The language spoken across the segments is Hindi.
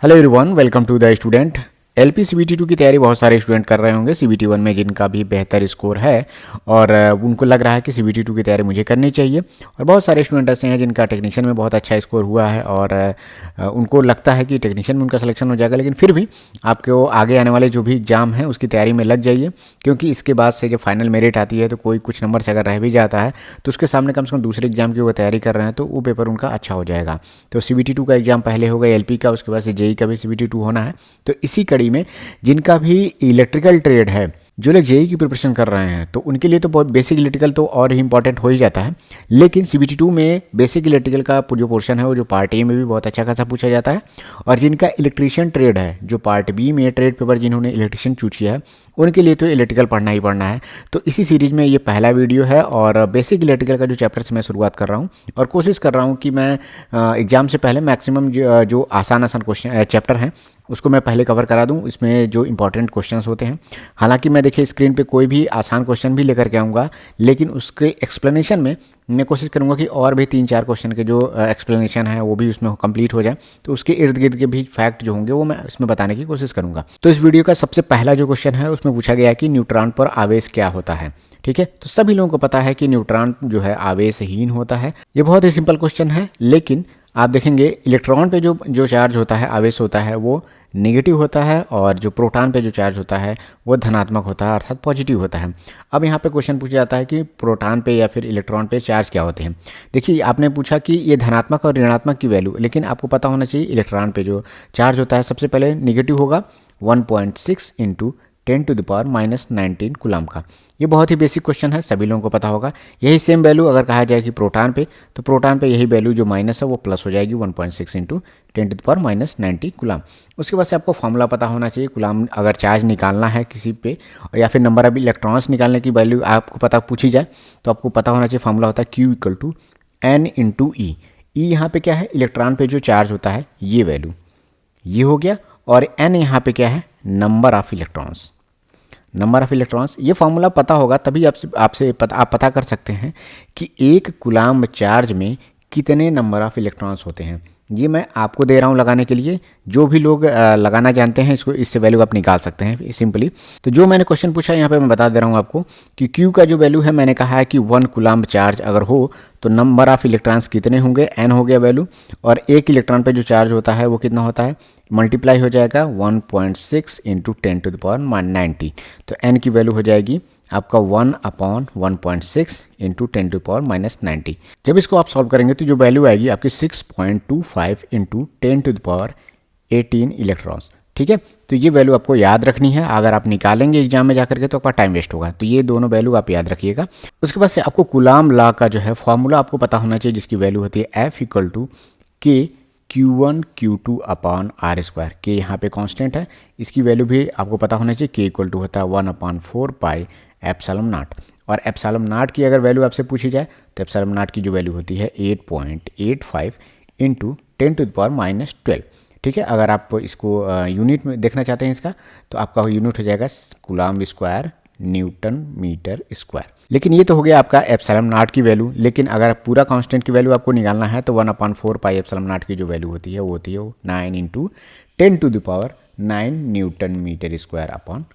Hello everyone, welcome to the student. LP CBT 2 की तैयारी बहुत सारे स्टूडेंट कर रहे होंगे सीबीटी 1 में जिनका भी बेहतर स्कोर है और उनको लग रहा है कि सीबीटी 2 की तैयारी मुझे करनी चाहिए। और बहुत सारे स्टूडेंट ऐसे हैं जिनका टेक्नीशियन में बहुत अच्छा स्कोर हुआ है और उनको लगता है कि टेक्नीशियन में उनका सिलेक्शन हो जाएगा, लेकिन फिर भी आपको आगे आने वाले जो भी एग्जाम हैं उसकी तैयारी में लग जाइए, क्योंकि इसके बाद से जब फाइनल मेरिट आती है तो कोई कुछ नंबर से अगर रह भी जाता है तो उसके सामने कम से कम दूसरे एग्जाम की वो तैयारी कर रहे हैं तो वो पेपर उनका अच्छा हो जाएगा। तो सीबीटी 2 का एग्जाम पहले होगा एलपी का, उसके बाद से जेई का भी सीबीटी 2 होना है। तो इसी कड़ी में जिनका भी इलेक्ट्रिकल ट्रेड है, जो लोग जेई की प्रिपरेशन कर रहे हैं, तो उनके लिए तो बहुत बेसिक इलेक्ट्रिकल तो और ही इंपॉर्टेंट हो ही जाता है, लेकिन सीबीटी 2 में बेसिक इलेक्ट्रिकल का जो पोर्शन है वो जो पार्ट ए में भी बहुत अच्छा खासा पूछा जाता है। और जिनका इलेक्ट्रीशियन ट्रेड है, जो पार्ट बी में ट्रेड पेपर जिन्होंने इलेक्ट्रीशियन चूज किया है, उनके लिए तो इलेक्ट्रिकल पढ़ना ही पढ़ना है। तो इसी सीरीज में ये पहला वीडियो है और बेसिक इलेक्ट्रिकल का जो चैप्टर से मैं शुरुआत कर रहा हूँ और कोशिश कर रहा हूँ कि मैं एग्जाम से पहले मैक्सिमम जो आसान क्वेश्चन चैप्टर हैं उसको मैं पहले कवर करा दूं, इसमें जो इंपॉर्टेंट क्वेश्चंस होते हैं। हालांकि मैं देखिए स्क्रीन पे कोई भी आसान क्वेश्चन भी लेकर के आऊँगा, लेकिन उसके एक्सप्लेनेशन में मैं कोशिश करूँगा कि और भी 3-4 क्वेश्चन के जो एक्सप्लेनेशन है वो भी उसमें कंप्लीट हो जाए, तो उसके इर्द गिर्द के भी फैक्ट जो होंगे वो मैं इसमें बताने की कोशिश करूँगा। तो इस वीडियो का सबसे पहला जो क्वेश्चन है उसमें पूछा गया है कि न्यूट्रॉन पर आवेश क्या होता है। ठीक है, तो सभी लोगों को पता है कि न्यूट्रॉन जो है आवेशहीन होता है। ये बहुत ही सिंपल क्वेश्चन है, लेकिन आप देखेंगे इलेक्ट्रॉन पे जो चार्ज होता है, आवेश होता है, वो नेगेटिव होता है और जो प्रोटॉन पे जो चार्ज होता है वो धनात्मक होता है, अर्थात पॉजिटिव होता है। अब यहाँ पे क्वेश्चन पूछा जाता है कि प्रोटॉन पे या फिर इलेक्ट्रॉन पे चार्ज क्या होते हैं। देखिए आपने पूछा कि ये धनात्मक और ऋणात्मक की वैल्यू, लेकिन आपको पता होना चाहिए इलेक्ट्रॉन पे जो चार्ज होता है सबसे पहले नेगेटिव होगा 1.6 इंटू 10⁻⁻19 कूलम का। ये बहुत ही बेसिक क्वेश्चन है, सभी लोगों को पता होगा। यही सेम वैल्यू अगर कहा जाए कि प्रोटॉन पे, तो प्रोटॉन पे यही वैल्यू जो माइनस है वो प्लस हो जाएगी 1.6 इंटू 10⁻⁻90 कूलम। उसके बाद से आपको फॉर्मूला पता होना चाहिए। कूलम अगर चार्ज निकालना है किसी पे या फिर नंबर ऑफ इलेक्ट्रॉन्स निकालने की वैल्यू आपको पता पूछी जाए तो आपको पता होना चाहिए फॉर्मूला होता है Q=N इंटू ई। ई यहाँ पे क्या है, इलेक्ट्रॉन पे जो चार्ज होता है ये वैल्यू, ये हो गया। और N यहाँ पे क्या है, number of electrons. Number of electrons ये फॉर्मूला पता होगा तभी आप पता कर सकते हैं कि एक कूलम चार्ज में कितने नंबर ऑफ इलेक्ट्रॉन्स होते हैं। ये मैं आपको दे रहा हूँ लगाने के लिए, जो भी लोग लगाना जानते हैं इसको, इससे वैल्यू आप निकाल सकते हैं सिंपली। तो जो मैंने क्वेश्चन पूछा यहाँ पे मैं बता दे रहा हूँ आपको कि Q का जो वैल्यू है, मैंने कहा है कि 1 कूलम चार्ज अगर हो तो नंबर ऑफ इलेक्ट्रॉन्स कितने होंगे, N हो गया वैल्यू, और एक इलेक्ट्रॉन पे जो चार्ज होता है वो कितना होता है, मल्टीप्लाई हो जाएगा 1.6 इंटू 10⁻90। तो N की वैल्यू हो जाएगी आपका 1/1.6 इंटू 10⁻90। जब इसको आप सॉल्व करेंगे तो जो वैल्यू आएगी आपकी 6.25 इंटू 10⁻18 इलेक्ट्रॉन्स। ठीक है, तो ये वैल्यू आपको याद रखनी है। अगर आप निकालेंगे एग्जाम में जाकर के तो आपका टाइम वेस्ट होगा, तो ये दोनों वैल्यू आप याद रखिएगा। उसके बाद से आपको कूलम लॉ का जो है फॉर्मूला आपको पता होना चाहिए, जिसकी वैल्यू होती है F=K Q1 Q2 upon R²। के यहाँ पे कांस्टेंट है, इसकी वैल्यू भी आपको पता होना चाहिए। K होता है 1/4 पाई एप्सिलॉन नॉट। और एप्सिलॉन नॉट की अगर वैल्यू आपसे पूछी जाए तो एप्सिलॉन नॉट की जो वैल्यू होती है 8.85 इंटू 10⁻12। ठीक है, अगर आप इसको यूनिट में देखना चाहते हैं इसका, तो आपका यूनिट हो जाएगा coulomb square newton metre square. लेकिन ये तो हो गया आपका एप्सिलॉन नॉट की वैल्यू, लेकिन अगर पूरा कांस्टेंट की वैल्यू आपको निकालना है तो 1/4 पाई एप्सिलॉन नॉट की जो वैल्यू होती है वो होती है 9 into 10⁻9 newton metre square upon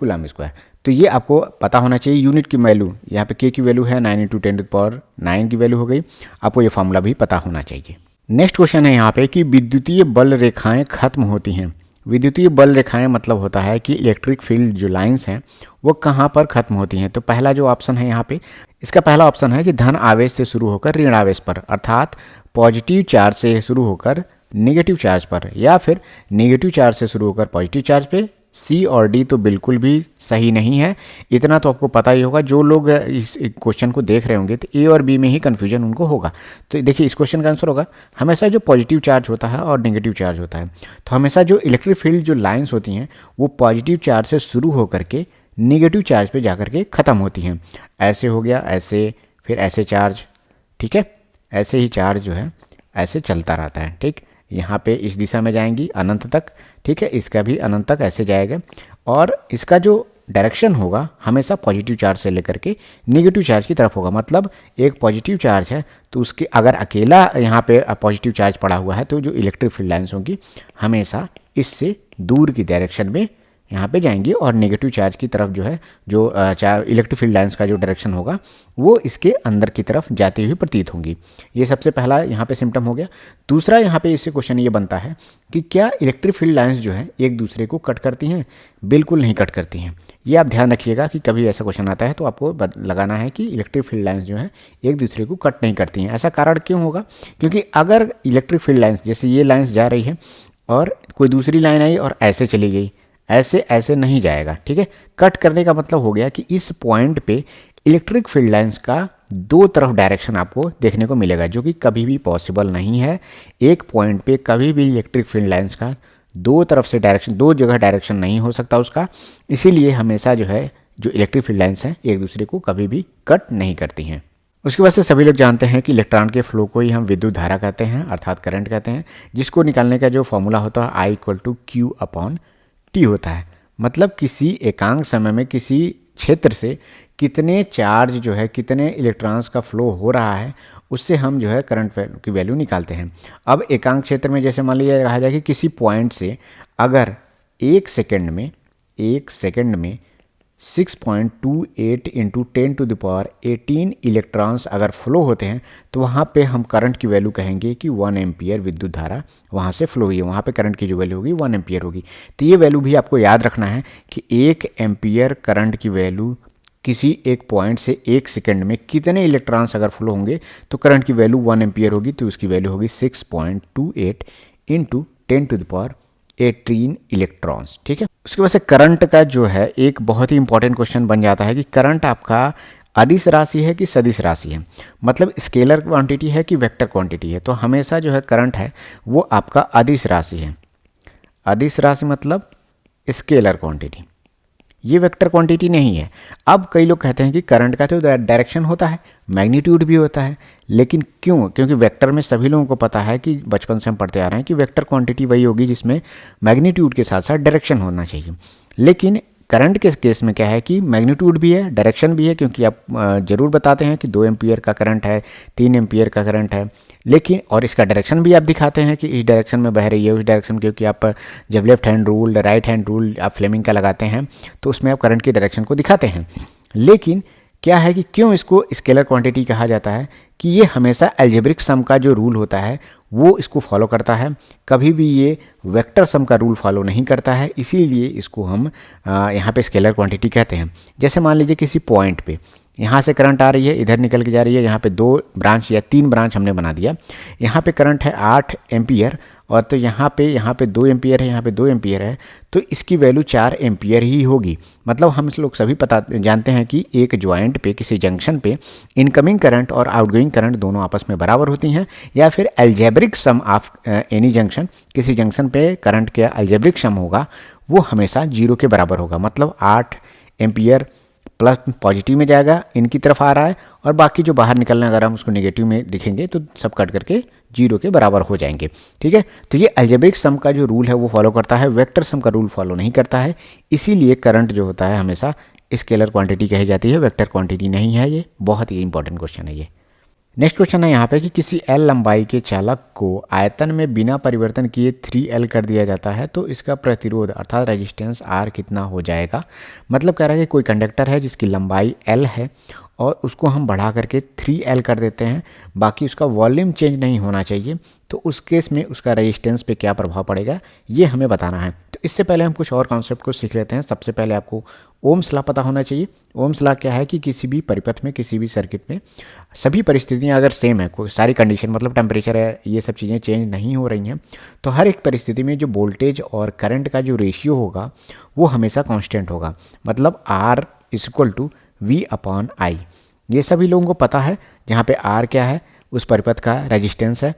coulomb square. तो ये आपको पता होना चाहिए यूनिट की वैल्यू। यहाँ पे K की वैल्यू है 9 इंटू 10⁻9 की वैल्यू हो गई। आपको ये फॉर्मूला भी पता होना चाहिए। नेक्स्ट क्वेश्चन है यहाँ पे कि विद्युतीय बल रेखाएं खत्म होती हैं। विद्युतीय बल रेखाएं मतलब होता है कि इलेक्ट्रिक फील्ड जो लाइंस हैं वो कहाँ पर खत्म होती हैं। तो पहला जो ऑप्शन है यहाँ पे, इसका पहला ऑप्शन है कि धन आवेश से शुरू होकर ऋण आवेश पर, अर्थात पॉजिटिव चार्ज से शुरू होकर नेगेटिव चार्ज पर, या फिर नेगेटिव चार्ज से शुरू होकर पॉजिटिव चार्ज पे। सी और डी तो बिल्कुल भी सही नहीं है, इतना तो आपको पता ही होगा। जो लोग इस क्वेश्चन को देख रहे होंगे तो ए और बी में ही कन्फ्यूजन उनको होगा। तो देखिए इस क्वेश्चन का आंसर होगा हमेशा जो पॉजिटिव चार्ज होता है और नेगेटिव चार्ज होता है, तो हमेशा जो इलेक्ट्रिक फील्ड जो लाइंस होती हैं वो पॉजिटिव चार्ज से शुरू होकर के नेगेटिव चार्ज पे जाकर के ख़त्म होती हैं। ऐसे हो गया, ऐसे, फिर ऐसे चार्ज। ठीक है, ऐसे ही चार्ज जो है ऐसे चलता रहता है। ठीक, यहाँ पे इस दिशा में जाएंगी अनंत तक। ठीक है, इसका भी अनंत तक ऐसे जाएगा। और इसका जो डायरेक्शन होगा हमेशा पॉजिटिव चार्ज से लेकर के नेगेटिव चार्ज की तरफ होगा। मतलब एक पॉजिटिव चार्ज है तो उसके अगर अकेला यहाँ पे पॉजिटिव चार्ज पड़ा हुआ है तो जो इलेक्ट्रिक फील्ड लाइन्स होंगी हमेशा इससे दूर की डायरेक्शन में यहाँ पे जाएंगी, और नेगेटिव चार्ज की तरफ जो है जो इलेक्ट्रिक फील्ड लाइन्स का जो डायरेक्शन होगा वो इसके अंदर की तरफ जाती हुई प्रतीत होंगी। ये सबसे पहला यहाँ पे सिम्टम हो गया। दूसरा यहाँ पे इससे क्वेश्चन ये बनता है कि क्या इलेक्ट्रिक फील्ड लाइन्स जो है एक दूसरे को कट करती हैं? बिल्कुल नहीं कट करती हैं। ये आप ध्यान रखिएगा कि कभी ऐसा क्वेश्चन आता है तो आपको लगाना है कि इलेक्ट्रिक फील्ड लाइन्स जो है एक दूसरे को कट नहीं करती हैं। ऐसा कारण क्यों होगा? क्योंकि अगर इलेक्ट्रिक फील्ड लाइन्स जैसे ये लाइन्स जा रही है और कोई दूसरी लाइन आई और ऐसे चली गई, ऐसे ऐसे नहीं जाएगा, ठीक है। कट करने का मतलब हो गया कि इस पॉइंट पे इलेक्ट्रिक फील्ड लाइंस का दो तरफ डायरेक्शन आपको देखने को मिलेगा, जो कि कभी भी पॉसिबल नहीं है। एक पॉइंट पे कभी भी इलेक्ट्रिक फील्ड लाइंस का दो तरफ से डायरेक्शन, दो जगह डायरेक्शन नहीं हो सकता उसका। इसीलिए हमेशा जो है जो इलेक्ट्रिक फील्ड लाइंस हैं एक दूसरे को कभी भी कट नहीं करती हैं। उसके बाद से सभी लोग जानते हैं कि इलेक्ट्रॉन के फ्लो को ही हम विद्युत धारा कहते हैं, अर्थात करंट कहते हैं, जिसको निकालने का जो फॉर्मूला होता है I = Q/T होता है। मतलब किसी एकांक समय में किसी क्षेत्र से कितने चार्ज जो है, कितने इलेक्ट्रॉन्स का फ्लो हो रहा है, उससे हम जो है करंट की वैल्यू निकालते हैं। अब एकांक क्षेत्र में जैसे मान लीजिए कहा जाए कि किसी पॉइंट से अगर एक सेकंड में 6.28 × 10⁻18 इलेक्ट्रॉन्स अगर फ्लो होते हैं तो वहाँ पे हम करंट की वैल्यू कहेंगे कि 1 एम्पियर विद्युत धारा वहाँ से फ्लो हुई है। वहाँ पे करंट की जो वैल्यू होगी 1 एम्पियर होगी। तो ये वैल्यू भी आपको याद रखना है कि 1 एम्पियर करंट की वैल्यू किसी एक पॉइंट से एक सेकंड में कितने इलेक्ट्रॉन्स अगर फ्लो होंगे तो करंट की वैल्यू 1 एम्पियर होगी, तो उसकी वैल्यू होगी 6.28 × 10⁻18 इलेक्ट्रॉन्स, ठीक है। उसके बाद से करंट का जो है एक बहुत ही इंपॉर्टेंट क्वेश्चन बन जाता है कि करंट आपका अदिश राशि है कि सदिश राशि है, मतलब स्केलर क्वांटिटी है कि वेक्टर क्वांटिटी है। तो हमेशा जो है करंट है वो आपका अदिश राशि है। अदिश राशि मतलब स्केलर क्वांटिटी, ये वेक्टर क्वांटिटी नहीं है। अब कई लोग कहते हैं कि करंट का तो डायरेक्शन होता है, मैग्नीट्यूड भी होता है, लेकिन क्यों? क्योंकि वेक्टर में सभी लोगों को पता है कि बचपन से हम पढ़ते आ रहे हैं कि वेक्टर क्वांटिटी वही होगी जिसमें मैग्नीट्यूड के साथ साथ डायरेक्शन होना चाहिए। लेकिन करंट के केस में क्या है कि मैग्नीट्यूड भी है, डायरेक्शन भी है, क्योंकि आप जरूर बताते हैं कि 2 एम्पियर का करंट है, 3 एम्पियर का करंट है, लेकिन और इसका डायरेक्शन भी आप दिखाते हैं कि इस डायरेक्शन में बह रही है, उस डायरेक्शन, क्योंकि आप जब left hand rule, right hand rule आप फ्लेमिंग का लगाते हैं तो उसमें आप करंट की डायरेक्शन को दिखाते हैं। लेकिन क्या है कि क्यों इसको स्केलर क्वांटिटी कहा जाता है कि ये हमेशा अलजेब्रिक सम का जो रूल होता है वो इसको फॉलो करता है, कभी भी ये वेक्टर सम का रूल फॉलो नहीं करता है। इसीलिए इसको हम यहाँ पे स्केलर क्वांटिटी कहते हैं। जैसे मान लीजिए किसी पॉइंट पे यहाँ से करंट आ रही है, इधर निकल के जा रही है, यहाँ पे 2 ब्रांच या 3 ब्रांच हमने बना दिया। यहाँ पे करंट है 8 एम्पियर और तो यहाँ पे 2 एम्पियर है, यहाँ पे 2 एम्पियर है, तो इसकी वैल्यू 4 एम्पियर ही होगी। मतलब हम लोग सभी जानते हैं कि एक ज्वाइंट पे, किसी जंक्शन पे इनकमिंग करंट और आउटगोइंग करंट दोनों आपस में बराबर होती हैं, या फिर algebraic sum of any junction, किसी जंक्शन पे करंट का अलजेब्रिक सम होगा वो हमेशा 0 के बराबर होगा। मतलब 8 एम्पियर प्लस पॉजिटिव में जाएगा, इनकी तरफ आ रहा है, और बाकी जो बाहर निकलना अगर हम उसको नेगेटिव में लिखेंगे तो सब कट करके 0 के बराबर हो जाएंगे, ठीक है। तो ये अलजेब्रिक सम का जो रूल है वो फॉलो करता है, वेक्टर सम का रूल फॉलो नहीं करता है। इसीलिए करंट जो होता है हमेशा स्केलर क्वांटिटी कही जाती है, वेक्टर क्वांटिटी नहीं है। ये बहुत ही इंपॉर्टेंट क्वेश्चन है ये। नेक्स्ट क्वेश्चन है यहाँ पे कि किसी L लंबाई के चालक को आयतन में बिना परिवर्तन किए 3L कर दिया जाता है तो इसका प्रतिरोध अर्थात रेजिस्टेंस R कितना हो जाएगा। मतलब कह रहा है कि कोई कंडक्टर है जिसकी लंबाई L है और उसको हम बढ़ा करके 3L कर देते हैं, बाकी उसका वॉल्यूम चेंज नहीं होना चाहिए, तो उस केस में उसका रेजिस्टेंस पे क्या प्रभाव पड़ेगा ये हमें बताना है। तो इससे पहले हम कुछ और कॉन्सेप्ट को सीख लेते हैं। सबसे पहले आपको ओम्स लॉ पता होना चाहिए। ओम्स लॉ क्या है कि किसी भी परिपथ में, किसी भी सर्किट में सभी परिस्थितियां अगर सेम है, कोई सारी कंडीशन मतलब टेम्परेचर है, ये सब चीज़ें चेंज नहीं हो रही हैं, तो हर एक परिस्थिति में जो वोल्टेज और करंट का जो रेशियो होगा वो हमेशा कांस्टेंट होगा। मतलब R = V/I। ये सभी लोगों को पता है। जहाँ पे R क्या है, उस परिपथ का रेजिस्टेंस है,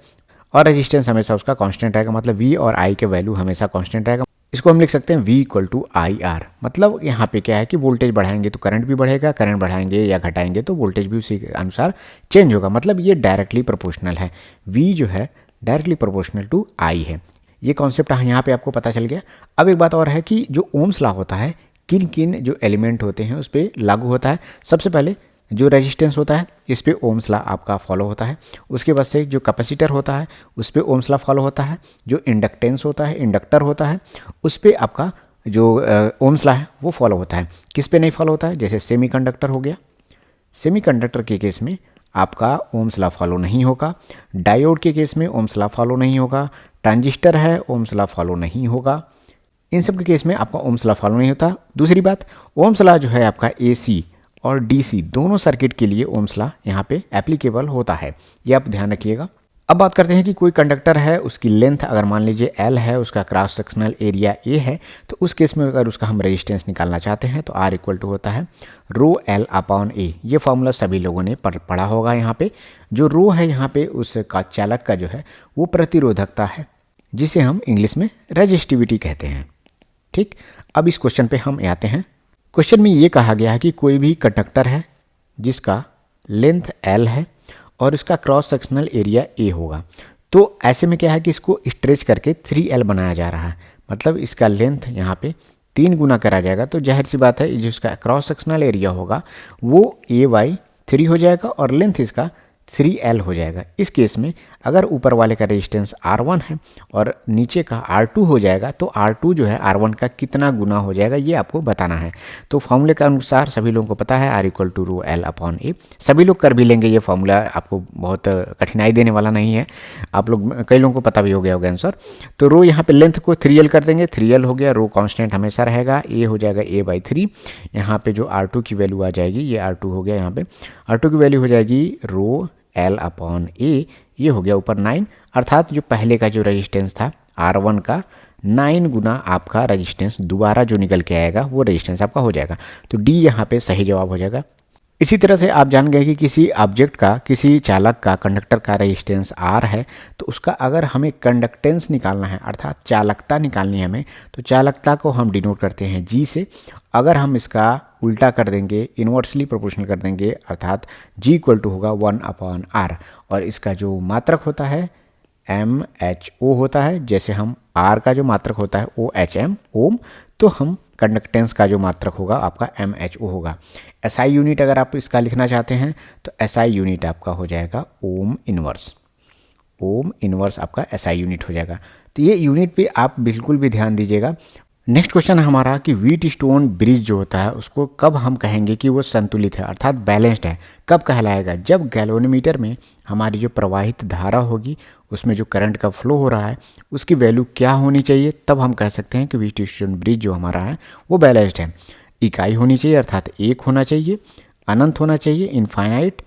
और रेजिस्टेंस हमेशा उसका कांस्टेंट रहेगा। मतलब V और I के वैल्यू हमेशा कांस्टेंट रहेगा। इसको हम लिख सकते हैं V = IR। मतलब यहाँ पे क्या है कि वोल्टेज बढ़ाएंगे तो करंट भी बढ़ेगा, करंट बढ़ाएंगे या घटाएंगे तो वोल्टेज भी उसी के अनुसार चेंज होगा। मतलब ये डायरेक्टली प्रोपोर्शनल है। V जो है डायरेक्टली प्रोपोर्शनल टू I है। ये कॉन्सेप्ट यहाँ पे आपको पता चल गया। अब एक बात और है कि जो ओम्स लॉ होता है किन किन जो एलिमेंट होते हैं उस पर लागू होता है। सबसे पहले जो रेजिस्टेंस होता है इस पे ओम्स लॉ आपका फॉलो होता है। उसके बाद से जो कैपेसिटर होता है उस पे ओम्स लॉ फॉलो होता है। जो इंडक्टेंस होता है, इंडक्टर होता है, उस पे आपका जो ओम्स लॉ है वो फॉलो होता है। किस पे नहीं फॉलो होता है, जैसे सेमीकंडक्टर हो गया, सेमीकंडक्टर के केस में आपका ओम्स लॉ फॉलो नहीं होगा। डायोड के केस में ओम्स लॉ फॉलो नहीं होगा। ट्रांजिस्टर है, ओम्स लॉ फॉलो नहीं होगा। इन सब के केस में आपका ओम्स लॉ फॉलो नहीं होता। दूसरी बात, ओम्स लॉ जो है आपका एसी और डीसी दोनों सर्किट के लिए ओम्स लॉ यहाँ पे एप्लीकेबल होता है, ये आप ध्यान रखिएगा। अब बात करते हैं कि कोई कंडक्टर है, उसकी लेंथ अगर मान लीजिए L है, उसका क्रॉस सेक्शनल एरिया A है, तो उस केस में अगर उसका हम रेजिस्टेंस निकालना चाहते हैं तो R इक्वल टू होता है रो L अपॉन A। ये फॉर्मूला सभी लोगों ने पढ़ा होगा। यहाँ पे जो रो है यहाँ पे उसका चालक का जो है वो प्रतिरोधकता है, जिसे हम इंग्लिश में रेजिस्टिविटी कहते हैं। ठीक, अब इस क्वेश्चन पे हम आते हैं। क्वेश्चन में ये कहा गया है कि कोई भी कंडक्टर है जिसका लेंथ L है और इसका क्रॉस सेक्शनल एरिया A होगा। तो ऐसे में क्या है कि इसको स्ट्रेच करके 3L बनाया जा रहा है, मतलब इसका लेंथ यहाँ पे 3 गुना करा जाएगा। तो जाहिर सी बात है जिसका क्रॉस सेक्शनल एरिया होगा वो A/3 हो जाएगा और लेंथ इसका 3L हो जाएगा। इस केस में अगर ऊपर वाले का रेजिस्टेंस R1 है और नीचे का R2 हो जाएगा तो R2 जो है R1 का कितना गुना हो जाएगा ये आपको बताना है। तो फॉर्मूले के अनुसार सभी लोगों को पता है R equal to rho L upon A। सभी लोग कर भी लेंगे, ये फॉर्मूला आपको बहुत कठिनाई देने वाला नहीं है। आप लोग, कई लोगों को पता भी हो गया होगा आंसर। तो रो यहाँ पे लेंथ को 3L कर देंगे, 3L हो गया, रो कॉन्स्टेंट हमेशा रहेगा, A हो जाएगा A/3। यहाँ पे जो R2 की वैल्यू आ जाएगी, ये R2 हो गया, यहाँ पे R2 की वैल्यू हो जाएगी रो L अपॉन A, ये हो गया ऊपर 9, अर्थात जो पहले का जो रेजिस्टेंस था R1 का 9 गुना आपका रेजिस्टेंस दोबारा जो निकल के आएगा वो रेजिस्टेंस आपका हो जाएगा। तो D यहाँ पे सही जवाब हो जाएगा। इसी तरह से आप जान गए कि किसी ऑब्जेक्ट का, किसी चालक का, कंडक्टर का रेजिस्टेंस R है, तो उसका अगर हमें कंडक्टेंस निकालना है अर्थात चालकता निकालनी है हमें, तो चालकता को हम डिनोट करते हैं G से। अगर हम इसका उल्टा कर देंगे, इन्वर्सली प्रोपोर्शनल कर देंगे, अर्थात G इक्वल टू होगा 1/R और इसका जो मात्रक होता है MHO होता है। जैसे हम R का जो मात्रक होता है OHM ओम, तो हम कंडक्टेंस का जो मात्रक होगा आपका MHO होगा। SI यूनिट अगर आप इसका लिखना चाहते हैं तो SI यूनिट आपका हो जाएगा ओम इनवर्स। ओम इनवर्स आपका SI यूनिट हो जाएगा। तो ये यूनिट पे आप बिल्कुल भी ध्यान दीजिएगा। नेक्स्ट क्वेश्चन है हमारा कि व्हीट स्टोन ब्रिज जो होता है उसको कब हम कहेंगे कि वो संतुलित है अर्थात बैलेंस्ड है, कब कहलाएगा? जब गैल्वेनोमीटर में हमारी जो प्रवाहित धारा होगी, उसमें जो करंट का फ्लो हो रहा है उसकी वैल्यू क्या होनी चाहिए, तब हम कह सकते हैं कि व्हीट स्टोन ब्रिज जो हमारा है वो बैलेंस्ड है। इकाई होनी चाहिए अर्थात 1 होना चाहिए, अनंत होना चाहिए इनफाइनाइट,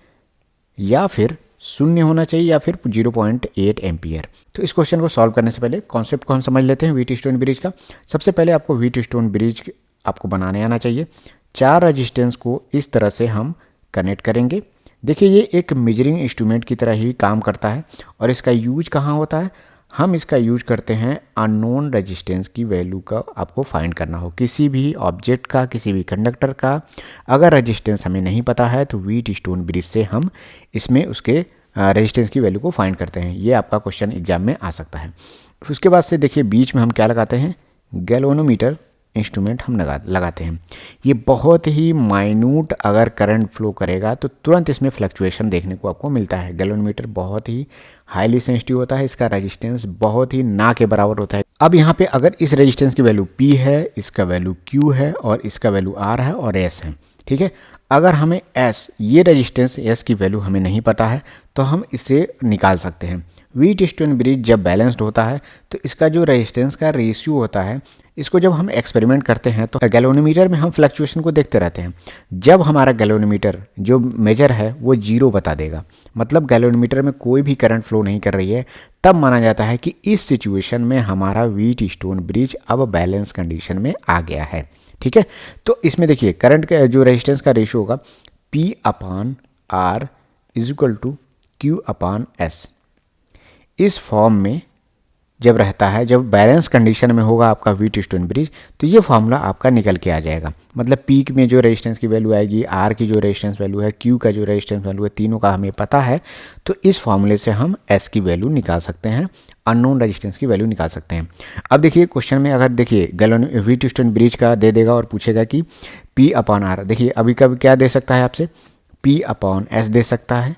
या फिर 0 होना चाहिए, या फिर 0.8 एम्पियर। तो इस क्वेश्चन को सॉल्व करने से पहले कॉन्सेप्ट को हम समझ लेते हैं व्हीट स्टोन ब्रिज का। सबसे पहले आपको व्हीट स्टोन ब्रिज आपको बनाने आना चाहिए। 4 रेजिस्टेंस को इस तरह से हम कनेक्ट करेंगे। देखिए ये एक मेजरिंग इंस्ट्रूमेंट की तरह ही काम करता है और इसका यूज कहाँ होता है? हम इसका यूज करते हैं अननोन रेजिस्टेंस की वैल्यू का आपको फाइंड करना हो, किसी भी ऑब्जेक्ट का, किसी भी कंडक्टर का अगर रेजिस्टेंस हमें नहीं पता है तो व्हीट स्टोन ब्रिज से हम इसमें उसके रेजिस्टेंस की वैल्यू को फाइंड करते हैं। ये आपका क्वेश्चन एग्जाम में आ सकता है। उसके बाद से देखिए बीच में हम क्या लगाते हैं, गैल्वेनोमीटर इंस्ट्रूमेंट हम लगाते हैं। ये बहुत ही माइन्यूट अगर करंट फ्लो करेगा तो तुरंत इसमें फ्लक्चुएशन देखने को आपको मिलता है। गैल्वेनोमीटर बहुत ही हाईली सेंसिटिव होता है, इसका रेजिस्टेंस बहुत ही ना के बराबर होता है। अब यहाँ पे अगर इस रेजिस्टेंस की वैल्यू P है, इसका वैल्यू Q है और इसका वैल्यू R है और S है, ठीक है। अगर हमें S, ये रेजिस्टेंस S की वैल्यू हमें नहीं पता है तो हम इसे निकाल सकते हैं। व्हीट स्टोन ब्रिज जब बैलेंस्ड होता है तो इसका जो रेजिस्टेंस का रेशियो होता है, इसको जब हम एक्सपेरिमेंट करते हैं तो गैल्वेनोमीटर में हम फ्लक्चुएशन को देखते रहते हैं। जब हमारा गैल्वेनोमीटर जो मेजर है वो 0 बता देगा, मतलब गैल्वेनोमीटर में कोई भी करंट फ्लो नहीं कर रही है, तब माना जाता है कि इस सिचुएशन में हमारा व्हीट स्टोन ब्रिज अब बैलेंस कंडीशन में आ गया है, ठीक है। तो इसमें देखिए करंट का जो रेजिस्टेंस का रेशियो होगा P/R = Q/S। इस फॉर्म में जब रहता है, जब बैलेंस कंडीशन में होगा आपका व्हीट स्टोन ब्रिज, तो ये फार्मूला आपका निकल के आ जाएगा। मतलब पीक में जो रेजिस्टेंस की वैल्यू आएगी, आर की जो रेजिस्टेंस वैल्यू है, क्यू का जो रेजिस्टेंस वैल्यू है, तीनों का हमें पता है, तो इस फार्मूले से हम एस की वैल्यू निकाल सकते हैं, अननोन रेजिस्टेंस की वैल्यू निकाल सकते हैं। अब देखिए क्वेश्चन में अगर देखिए व्हीट स्टोन ब्रिज का दे देगा और पूछेगा कि पी अपॉन आर, देखिए अभी कभी क्या दे सकता है आपसे, पी अपॉन एस दे सकता है,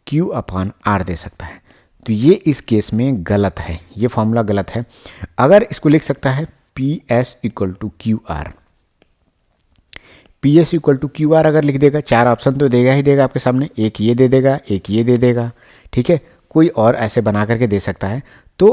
क्यू अपॉन आर दे सकता है। तो ये इस केस में गलत है, ये फॉर्मूला गलत है। अगर इसको लिख सकता है P S equal to Q R, P S equal to Q R अगर लिख देगा, चार ऑप्शन तो देगा ही देगा आपके सामने, एक ये दे देगा, एक ये दे देगा, ठीक है, कोई और ऐसे बना करके दे सकता है। तो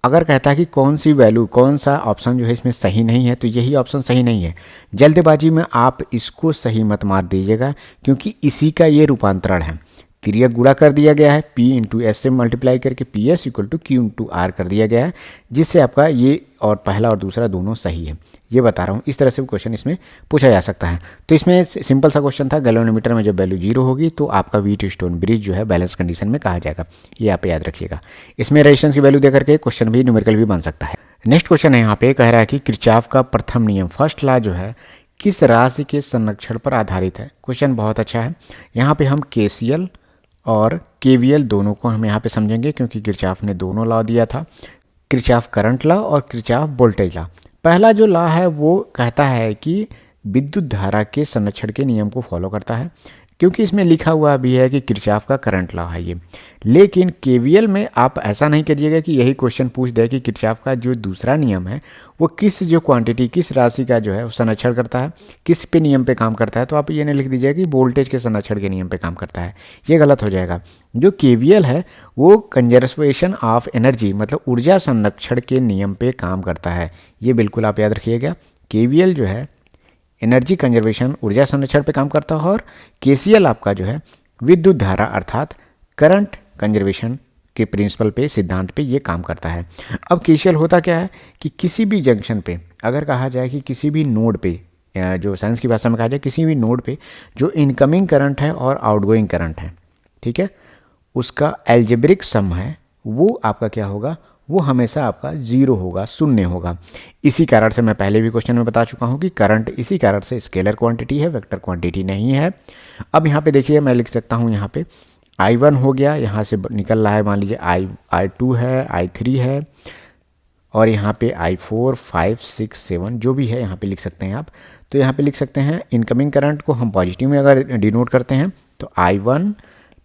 अगर कहता है कि कौन सी वैल्यू, कौन सा ऑप्शन जो है इसमें सही नहीं है, तो यही ऑप्शन सही नहीं है। जल्दबाजी में आप इसको सही मत मार दीजिएगा, क्योंकि इसी का ये रूपांतरण है। तिर्यक गुणा कर दिया गया है, P इंटू एस से मल्टीप्लाई करके P S equal to Q into R कर दिया गया है, जिससे आपका ये और पहला और दूसरा दोनों सही है। ये बता रहा हूँ, इस तरह से क्वेश्चन इसमें पूछा जा सकता है। तो इसमें सिंपल सा क्वेश्चन था, गैल्वेनोमीटर में जब वैल्यू 0 होगी तो आपका व्हीट स्टोन ब्रिज जो है बैलेंस कंडीशन में कहा जाएगा। ये आप याद रखिएगा। इसमें रेजिस्टेंस की वैल्यू देकर के क्वेश्चन भी न्यूमेरिकल भी बन सकता है। नेक्स्ट क्वेश्चन है यहाँ पे, कह रहा है कि किरचॉफ का प्रथम नियम, फर्स्ट लॉ जो है, किस राशि के संरक्षण पर आधारित है। क्वेश्चन बहुत अच्छा है। यहाँ पे हम KCL और KVL दोनों को हम यहाँ पे समझेंगे, क्योंकि किरचॉफ ने दोनों लॉ दिया था, किरचॉफ करंट लॉ और किरचॉफ वोल्टेज लॉ। पहला जो लॉ है वो कहता है कि विद्युत धारा के संरक्षण के नियम को फॉलो करता है, क्योंकि इसमें लिखा हुआ भी है कि किरचॉफ का करंट लॉ है ये। लेकिन KVL में आप ऐसा नहीं करिएगा कि यही क्वेश्चन पूछ दे कि किरचॉफ का जो दूसरा नियम है वो किस जो क्वांटिटी, किस राशि का जो है वो संरक्षण करता है, किस पे नियम पे काम करता है। तो आप ये नहीं लिख दीजिएगा कि वोल्टेज के संरक्षण के नियम पे काम करता है, ये गलत हो जाएगा। जो KVL है वो कंजर्वेशन ऑफ एनर्जी, मतलब ऊर्जा संरक्षण के नियम पे काम करता है। ये बिल्कुल आप याद रखिएगा। KVL जो है एनर्जी कंजर्वेशन, ऊर्जा संरक्षण पे काम करता है, और KCL आपका जो है विद्युत धारा अर्थात करंट कंजर्वेशन के प्रिंसिपल पे, सिद्धांत पे ये काम करता है। अब KCL होता क्या है कि किसी भी जंक्शन पे, अगर कहा जाए कि किसी भी नोड पे, जो साइंस की भाषा में कहा जाए किसी भी नोड पे जो इनकमिंग करंट है और आउटगोइंग करंट है, ठीक है, उसका एल्जेब्रिक सम है, वो आपका क्या होगा, वो हमेशा आपका 0 होगा, शून्य होगा। इसी कारण से मैं पहले भी क्वेश्चन में बता चुका हूँ कि करंट इसी कारण से स्केलर क्वांटिटी है, वेक्टर क्वांटिटी नहीं है। अब यहाँ पे देखिए मैं लिख सकता हूँ, यहाँ पे I1 हो गया, यहाँ से निकल रहा है, मान लीजिए I2 है, I3 है, और यहाँ पे I4, 5, 6, 7 जो भी है यहाँ पे लिख सकते हैं आप। तो यहाँ पे लिख सकते हैं इनकमिंग करंट को हम पॉजिटिव में अगर डिनोट करते हैं तो I1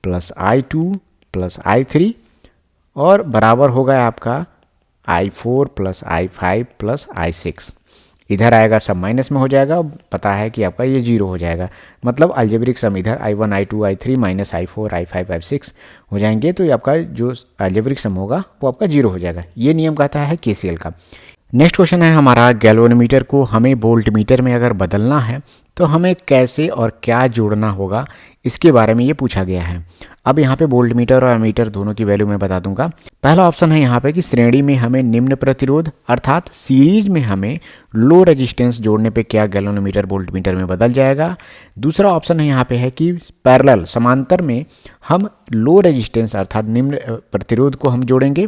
plus I2 plus I3, और बराबर होगा आपका I4 plus I5 plus I6। इधर आएगा सब माइनस में हो जाएगा, पता है कि आपका ये 0 हो जाएगा। मतलब अलजेब्रिक सम इधर I1 I2 I3 minus I4 I5 I6 हो जाएंगे, तो ये आपका जो अलजेब्रिक सम होगा वो आपका 0 हो जाएगा। ये नियम कहता है KCL का। नेक्स्ट क्वेश्चन है हमारा, गैल्वेनोमीटर को हमें वोल्टमीटर में अगर बदलना है तो हमें कैसे और क्या जोड़ना होगा, इसके बारे में ये पूछा गया है। अब यहाँ पे वोल्टमीटर और एमीटर दोनों की वैल्यू मैं बता दूंगा। पहला ऑप्शन है यहाँ पे कि श्रेणी में हमें निम्न प्रतिरोध अर्थात सीरीज में हमें लो रेजिस्टेंस जोड़ने पे क्या गैल्वेनोमीटर वोल्टमीटर में बदल जाएगा। दूसरा ऑप्शन है यहाँ पे है कि पैरेलल समांतर में हम लो रेजिस्टेंस अर्थात निम्न प्रतिरोध को हम जोड़ेंगे।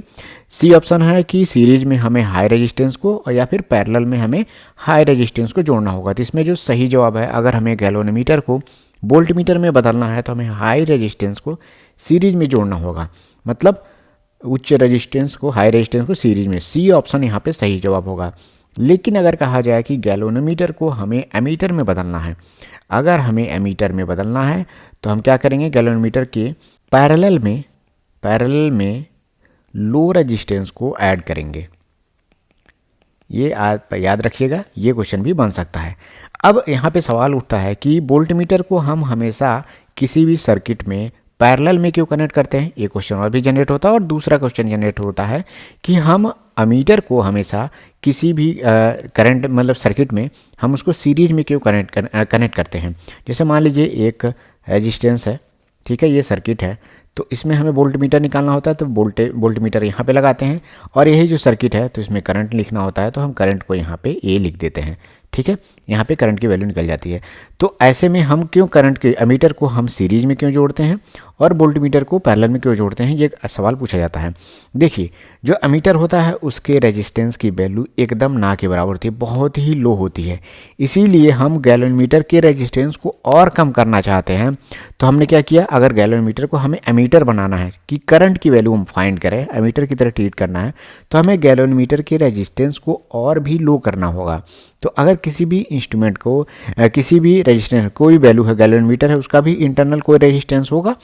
सी ऑप्शन है कि सीरीज में हमें हाई रेजिस्टेंस को, और या फिर पैरेलल में हमें हाई रेजिस्टेंस को जोड़ना होगा। तो इसमें जो सही जवाब है, अगर हमें गैल्वेनोमीटर को वोल्टमीटर में बदलना है तो हमें हाई रेजिस्टेंस को सीरीज में जोड़ना होगा, मतलब उच्च रेजिस्टेंस को, हाई रेजिस्टेंस को सीरीज में। सी ऑप्शन यहाँ पे सही जवाब होगा। लेकिन अगर कहा जाए कि गैल्वेनोमीटर को हमें एमीटर में बदलना है, अगर हमें एमीटर में बदलना है तो हम क्या करेंगे, गैल्वेनोमीटर के पैरेलल में लो रेजिस्टेंस को ऐड करेंगे। ये आप याद रखिएगा, ये क्वेश्चन भी बन सकता है। अब यहाँ पे सवाल उठता है कि वोल्टमीटर को हम हमेशा किसी भी सर्किट में पैरेलल में क्यों कनेक्ट करते हैं, ये क्वेश्चन और भी जनरेट होता है। और दूसरा क्वेश्चन जनरेट होता है कि हम अमीटर को हमेशा किसी भी करंट मतलब सर्किट में हम उसको सीरीज में क्यों कनेक्ट करते हैं। जैसे मान लीजिए एक रेजिस्टेंस है, ठीक है, ये सर्किट है, तो इसमें हमें वोल्टमीटर निकालना होता है, तो वोल्टमीटर यहाँ पे लगाते हैं, और यही जो सर्किट है तो इसमें करंट लिखना होता है, तो हम करंट को यहाँ पे A लिख देते हैं, ठीक है, यहाँ पे करंट की वैल्यू निकल जाती है। तो ऐसे में हम क्यों करंट के एमीटर को हम सीरीज में क्यों जोड़ते हैं और वोल्टमीटर को पैरेलल में क्यों जोड़ते हैं, ये सवाल पूछा जाता है। देखिए, जो एमीटर होता है उसके रेजिस्टेंस की वैल्यू एकदम ना के बराबर होती है, बहुत ही लो होती है। इसीलिए हम गैलोमीटर के रेजिस्टेंस को और कम करना चाहते हैं। तो हमने क्या किया, अगर गैलोमीटर को हमें एमीटर बनाना है कि करंट की वैल्यू हम फाइंड करें, एमीटर की तरह ट्रीट करना है, तो हमें गैलोमीटर के रेजिस्टेंस को और भी लो करना होगा। तो अगर किसी भी इंस्ट्रूमेंट को किसी भी रेजिस्टेंस कोई वैल्यू है, गैलोमीटर है, उसका भी इंटरनल कोई रेजिस्टेंस होगा,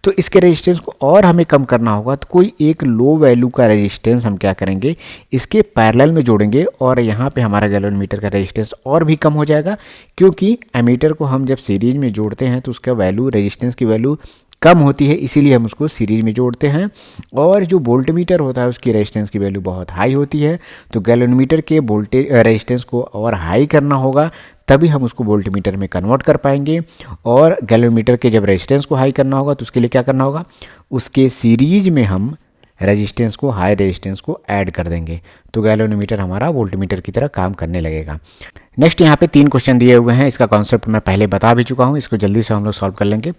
तो इसके रेजिस्टेंस को और हमें कम करना होगा। तो कोई एक लो वैल्यू का रेजिस्टेंस हम क्या करेंगे, इसके पैरेलल में जोड़ेंगे और यहाँ पे हमारा गैलोमीटर का रेजिस्टेंस और भी कम हो जाएगा, क्योंकि एमीटर को हम जब सीरीज में जोड़ते हैं तो उसका वैल्यू, रेजिस्टेंस की वैल्यू कम होती है, इसीलिए हम उसको सीरीज में जोड़ते हैं। और जो वोल्टमीटर होता है उसकी रेजिस्टेंस की वैल्यू बहुत हाई होती है, तो गैलोमीटर के वोल्टेज रेजिस्टेंस को और हाई करना होगा, तभी हम उसको वोल्टमीटर में कन्वर्ट कर पाएंगे। और गैलोमीटर के जब रेजिस्टेंस को हाई करना होगा तो उसके लिए क्या करना होगा, उसके सीरीज में हम रेजिस्टेंस को, हाई रेजिस्टेंस को ऐड कर देंगे, तो गैलोमीटर हमारा वोल्टमीटर की तरह काम करने लगेगा। नेक्स्ट यहाँ पे 3 क्वेश्चन दिए हुए हैं, इसका कॉन्सेप्ट मैं पहले बता भी चुका हूँ, इसको जल्दी से हम लोग सॉल्व कर लेंगे।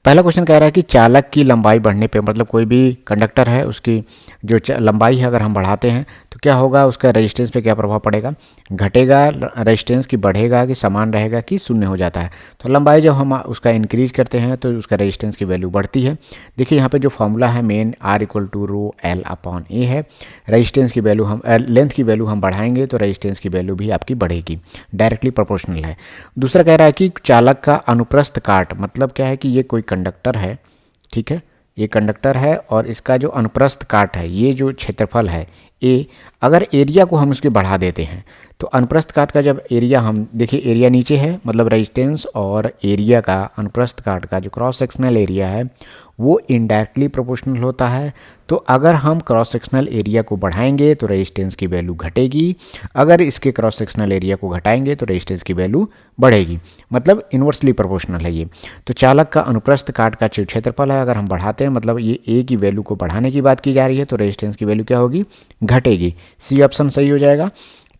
पहला क्वेश्चन कह रहा है कि चालक की लंबाई बढ़ने पे, मतलब कोई भी कंडक्टर है उसकी जो लंबाई है अगर हम बढ़ाते हैं तो क्या होगा, उसका रेजिस्टेंस पे क्या प्रभाव पड़ेगा, घटेगा रेजिस्टेंस की, बढ़ेगा कि समान रहेगा कि शून्य हो जाता है। तो लंबाई जब हम उसका इंक्रीज करते हैं तो उसका रेजिस्टेंस की वैल्यू बढ़ती है। देखिए यहाँ पे जो फॉर्मूला है मेन R=ρL/A है। रेजिस्टेंस की वैल्यू हम लेंथ की वैल्यू हम बढ़ाएंगे तो रेजिस्टेंस की वैल्यू भी आपकी बढ़ेगी, डायरेक्टली प्रोपोर्शनल है। दूसरा कह रहा है कि चालक का अनुप्रस्थ काट, मतलब क्या है कि ये कोई कंडक्टर है, ठीक है, ये कंडक्टर है और इसका जो अनुप्रस्थ काट है, ये जो क्षेत्रफल है ए, अगर एरिया को हम उसके बढ़ा देते हैं तो अनुप्रस्थ काट का जब एरिया, हम देखिए एरिया नीचे है, मतलब रेजिस्टेंस और एरिया का, अनुप्रस्थ काट का जो क्रॉस सेक्शनल एरिया है वो इनडायरेक्टली प्रोपोर्शनल होता है। तो अगर हम क्रॉस सेक्शनल एरिया को बढ़ाएंगे तो रेजिस्टेंस की वैल्यू घटेगी, अगर इसके क्रॉस सेक्शनल एरिया को घटाएंगे तो रेजिस्टेंस की वैल्यू बढ़ेगी, मतलब इन्वर्सली प्रोपोर्शनल है ये। तो चालक का अनुप्रस्थ काट का क्षेत्रफल है, अगर हम बढ़ाते हैं, मतलब ये ए की वैल्यू को बढ़ाने की बात की जा रही है, तो रेजिस्टेंस की वैल्यू क्या होगी, घटेगी। सी ऑप्शन सही हो जाएगा।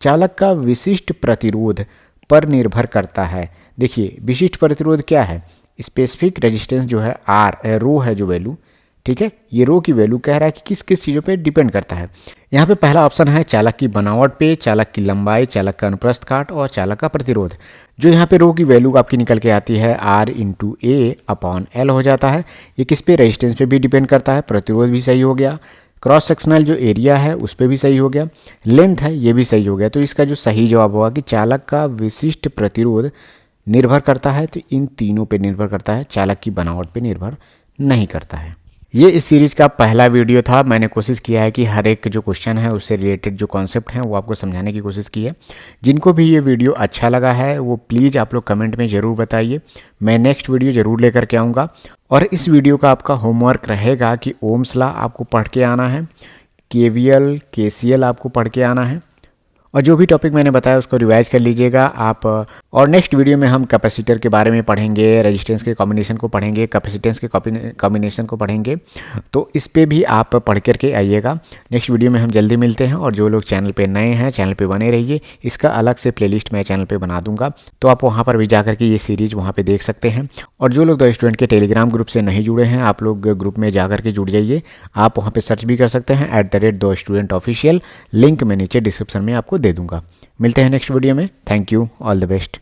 चालक का विशिष्ट प्रतिरोध पर निर्भर करता है। देखिए विशिष्ट प्रतिरोध क्या है, स्पेसिफिक रेजिस्टेंस जो है आर, रो है जो वैल्यू, ठीक है, ये रो की वैल्यू कह रहा है कि किस किस चीज़ों पे डिपेंड करता है। यहाँ पे पहला ऑप्शन है चालक की बनावट पे, चालक की लंबाई, चालक का अनुप्रस्थ काट और चालक का प्रतिरोध। जो यहाँ पे रो की वैल्यू आपकी निकल के आती है R/A/L हो जाता है, ये किस पे, रेजिस्टेंस पे भी डिपेंड करता है, प्रतिरोध भी सही हो गया, क्रॉस सेक्शनल जो एरिया है उस पर भी सही हो गया, लेंथ है ये भी सही हो गया। तो इसका जो सही जवाब होगा कि चालक का विशिष्ट प्रतिरोध निर्भर करता है, तो इन तीनों पे निर्भर करता है, चालक की बनावट पे निर्भर नहीं करता है। ये इस सीरीज का पहला वीडियो था। मैंने कोशिश किया है कि हर एक जो क्वेश्चन है उससे रिलेटेड जो कॉन्सेप्ट हैं वो आपको समझाने की कोशिश की है। जिनको भी ये वीडियो अच्छा लगा है वो प्लीज़ आप लोग कमेंट में ज़रूर बताइए, मैं नेक्स्ट वीडियो ज़रूर लेकर के आऊँगा। और इस वीडियो का आपका होमवर्क रहेगा कि ओम्स लॉ आपको पढ़ के आना है, KVL KCL आपको पढ़ के आना है, और जो भी टॉपिक मैंने बताया उसको रिवाइज कर लीजिएगा आप। और नेक्स्ट वीडियो में हम कैपेसिटर के बारे में पढ़ेंगे, रेजिस्टेंस के कॉम्बिनेशन को पढ़ेंगे, कैपेसिटेंस के कॉम्बिनेशन को पढ़ेंगे, तो इस पे भी आप पढ़ करके आइएगा। नेक्स्ट वीडियो में हम जल्दी मिलते हैं। और जो लोग चैनल पे नए हैं चैनल पे बने रहिए, इसका अलग से प्लेलिस्ट मैं चैनल पे बना दूंगा, तो आप वहाँ पर भी जा करके ये सीरीज वहाँ पे देख सकते हैं। और जो लोग द स्टूडेंट के टेलीग्राम ग्रुप से नहीं जुड़े हैं, आप लोग ग्रुप में जा करके जुड़ जाइए, आप वहाँ पर सर्च भी कर सकते हैं @द स्टूडेंट ऑफिशियल, लिंक मैं नीचे डिस्क्रिप्शन में आपको दे दूंगा। मिलते हैं नेक्स्ट वीडियो में। Thank you, all the best.